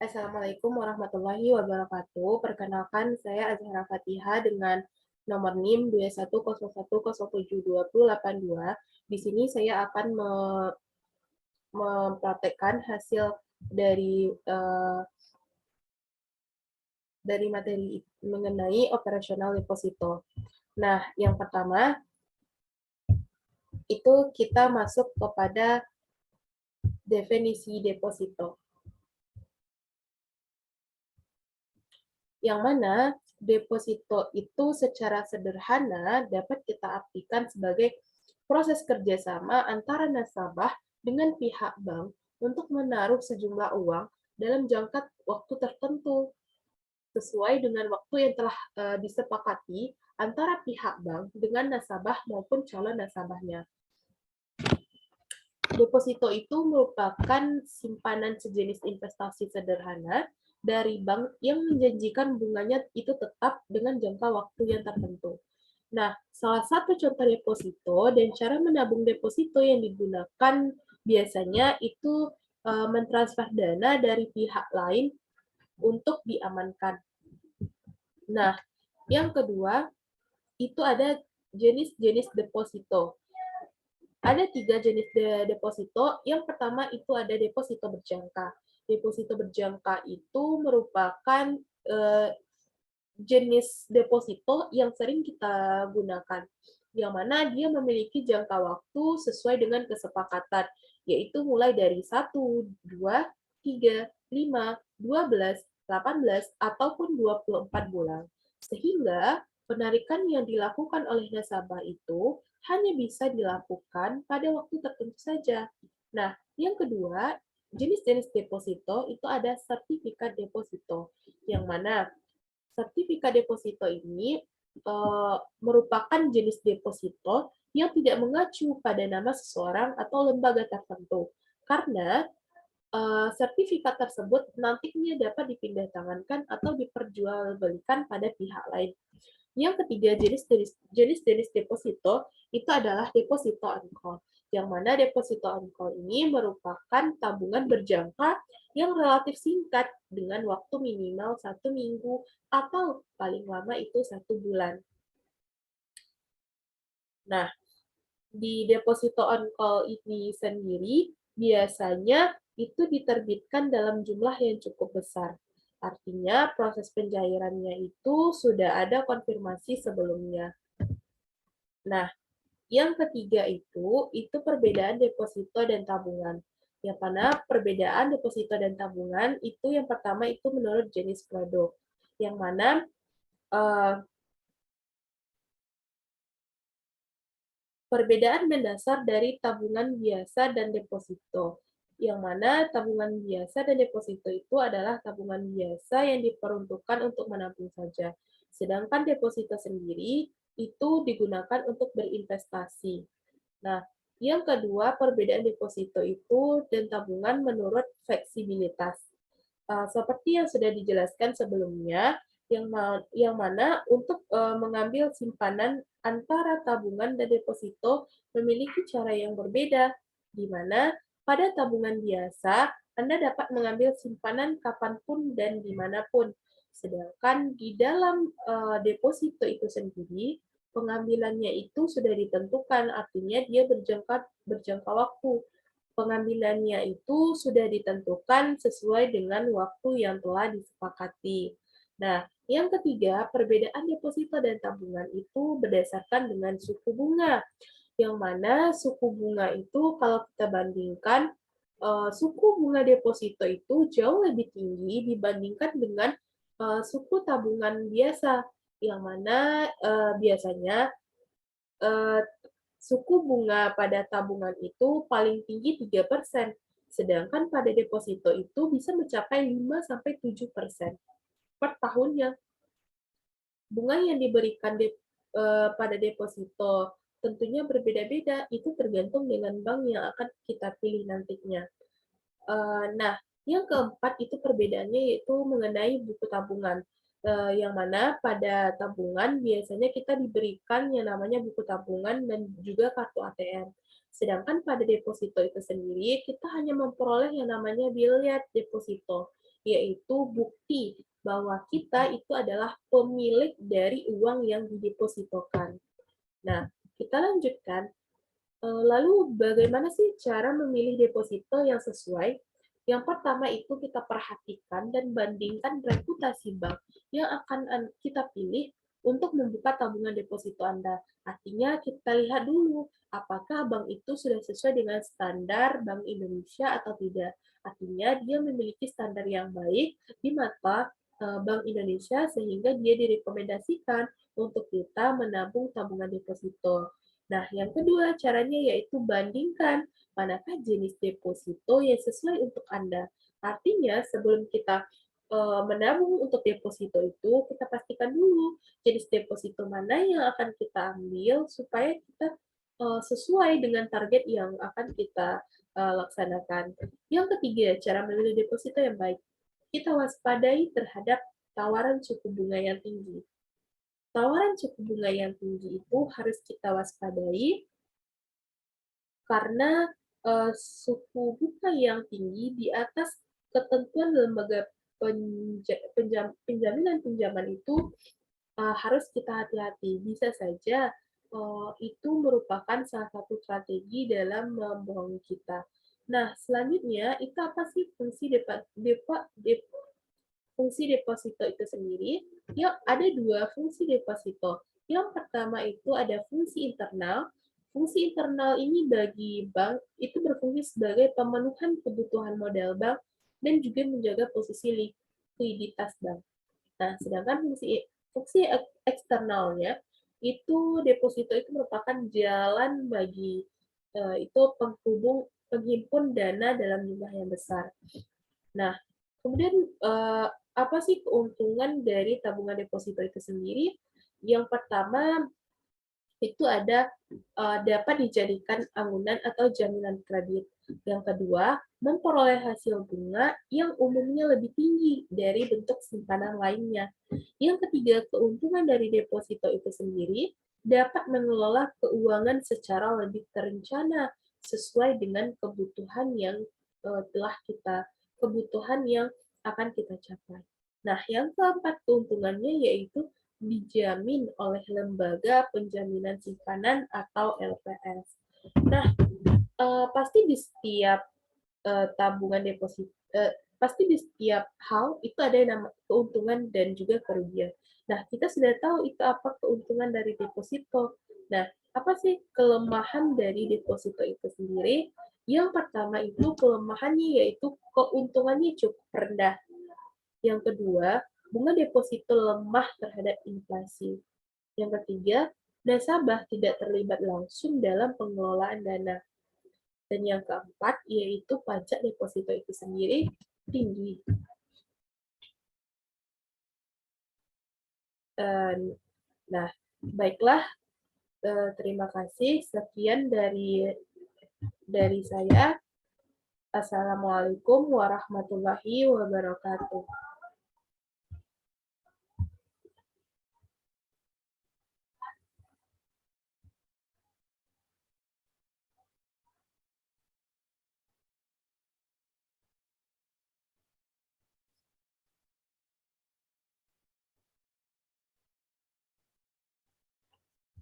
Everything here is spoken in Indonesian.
Assalamualaikum warahmatullahi wabarakatuh. Perkenalkan, saya Azhara Fatihah dengan nomor NIM 2101072082. Di sini saya akan mempraktekkan hasil dari dari materi mengenai operasional deposito. Nah, yang pertama itu kita masuk kepada definisi deposito. Yang mana deposito itu secara sederhana dapat kita artikan sebagai proses kerjasama antara nasabah dengan pihak bank untuk menaruh sejumlah uang dalam jangka waktu tertentu sesuai dengan waktu yang telah disepakati antara pihak bank dengan nasabah maupun calon nasabahnya. Deposito itu merupakan simpanan sejenis investasi sederhana dari bank yang menjanjikan bunganya itu tetap dengan jangka waktu yang tertentu. Nah, salah satu contoh deposito dan cara menabung deposito yang digunakan biasanya itu mentransfer dana dari pihak lain untuk diamankan. Nah, yang kedua itu ada jenis-jenis deposito. Ada 3 jenis deposito. Yang pertama itu ada deposito berjangka. Deposito berjangka itu merupakan jenis deposito yang sering kita gunakan, yang mana dia memiliki jangka waktu sesuai dengan kesepakatan, yaitu mulai dari 1, 2, 3, 5, 12, 18, ataupun 24 bulan. Sehingga penarikan yang dilakukan oleh nasabah itu hanya bisa dilakukan pada waktu tertentu saja. Nah, yang kedua, jenis-jenis deposito itu ada sertifikat deposito, yang mana sertifikat deposito ini merupakan jenis deposito yang tidak mengacu pada nama seseorang atau lembaga tertentu, karena sertifikat tersebut nantinya dapat dipindahtangankan atau diperjualbelikan pada pihak lain. Yang ketiga, jenis-jenis deposito itu adalah deposito on call, yang mana deposito on call ini merupakan tabungan berjangka yang relatif singkat dengan waktu minimal 1 minggu atau paling lama itu 1 bulan. Nah, di deposito on call ini sendiri biasanya itu diterbitkan dalam jumlah yang cukup besar. Artinya proses pencairannya itu sudah ada konfirmasi sebelumnya. Nah, yang ketiga itu perbedaan deposito dan tabungan. Yang mana perbedaan deposito dan tabungan itu yang pertama itu menurut jenis produk. Yang mana perbedaan mendasar dari tabungan biasa dan deposito. Yang mana tabungan biasa dan deposito itu adalah tabungan biasa yang diperuntukkan untuk menabung saja. Sedangkan deposito sendiri itu digunakan untuk berinvestasi. Nah, yang kedua, perbedaan deposito itu dan tabungan menurut fleksibilitas. Seperti yang sudah dijelaskan sebelumnya, yang mana untuk mengambil simpanan antara tabungan dan deposito memiliki cara yang berbeda, di mana pada tabungan biasa Anda dapat mengambil simpanan kapanpun dan dimanapun. Sedangkan di dalam deposito itu sendiri, pengambilannya itu sudah ditentukan, artinya dia berjangka waktu. Pengambilannya itu sudah ditentukan sesuai dengan waktu yang telah disepakati. Nah, yang ketiga, perbedaan deposito dan tabungan itu berdasarkan dengan suku bunga. Yang mana suku bunga itu kalau kita bandingkan, suku bunga deposito itu jauh lebih tinggi dibandingkan dengan suku tabungan biasa, yang mana biasanya suku bunga pada tabungan itu paling tinggi 3%, sedangkan pada deposito itu bisa mencapai 5-7% per tahunnya. Bunga yang diberikan pada deposito tentunya berbeda-beda, itu tergantung dengan bank yang akan kita pilih nantinya. Nah, yang keempat itu perbedaannya yaitu mengenai buku tabungan. Yang mana pada tabungan biasanya kita diberikan yang namanya buku tabungan dan juga kartu ATM. Sedangkan pada deposito itu sendiri kita hanya memperoleh yang namanya biliet deposito, yaitu bukti bahwa kita itu adalah pemilik dari uang yang didepositokan. Nah, kita lanjutkan. Lalu bagaimana sih cara memilih deposito yang sesuai? Yang pertama itu kita perhatikan dan bandingkan reputasi bank yang akan kita pilih untuk membuka tabungan deposito Anda. Artinya kita lihat dulu apakah bank itu sudah sesuai dengan standar Bank Indonesia atau tidak. Artinya dia memiliki standar yang baik di mata Bank Indonesia sehingga dia direkomendasikan untuk kita menabung tabungan deposito. Nah, yang kedua caranya yaitu bandingkan manakah jenis deposito yang sesuai untuk Anda. Artinya, sebelum kita menabung untuk deposito itu, kita pastikan dulu jenis deposito mana yang akan kita ambil supaya kita sesuai dengan target yang akan kita laksanakan. Yang ketiga, cara memilih deposito yang baik. Kita waspadai terhadap tawaran suku bunga yang tinggi. Tawaran suku bunga yang tinggi itu harus kita waspadai karena suku bunga yang tinggi di atas ketentuan lembaga penjaminan pinjaman itu harus kita hati-hati. Bisa saja itu merupakan salah satu strategi dalam membohongi kita. Nah, selanjutnya itu apa sih fungsi fungsi deposito itu sendiri? Ya, ada dua fungsi deposito. Yang pertama itu ada fungsi internal. Fungsi internal ini bagi bank itu berfungsi sebagai pemenuhan kebutuhan modal bank dan juga menjaga posisi likuiditas bank. Nah, sedangkan fungsi eksternalnya itu deposito itu merupakan jalan bagi itu penghimpun dana dalam jumlah yang besar. Nah, kemudian apa sih keuntungan dari tabungan deposito itu sendiri? Yang pertama itu ada dapat dijadikan amunan atau jaminan kredit. Yang kedua, memperoleh hasil bunga yang umumnya lebih tinggi dari bentuk simpanan lainnya. Yang ketiga, keuntungan dari deposito itu sendiri dapat mengelola keuangan secara lebih terencana sesuai dengan kebutuhan yang kebutuhan yang akan kita capai. Nah, yang keempat keuntungannya yaitu dijamin oleh lembaga penjaminan simpanan atau LPS. Nah, pasti di setiap tabungan deposito, pasti di setiap hal itu ada yang nama keuntungan dan juga kerugian. Nah, kita sudah tahu itu apa keuntungan dari deposito. Nah, apa sih kelemahan dari deposito itu sendiri? Yang pertama itu kelemahannya yaitu keuntungannya cukup rendah. Yang kedua, bunga deposito lemah terhadap inflasi. Yang ketiga, nasabah tidak terlibat langsung dalam pengelolaan dana. Dan yang keempat, yaitu pajak deposito itu sendiri tinggi. Nah, baiklah, terima kasih. Sekian dari saya. Assalamualaikum warahmatullahi wabarakatuh.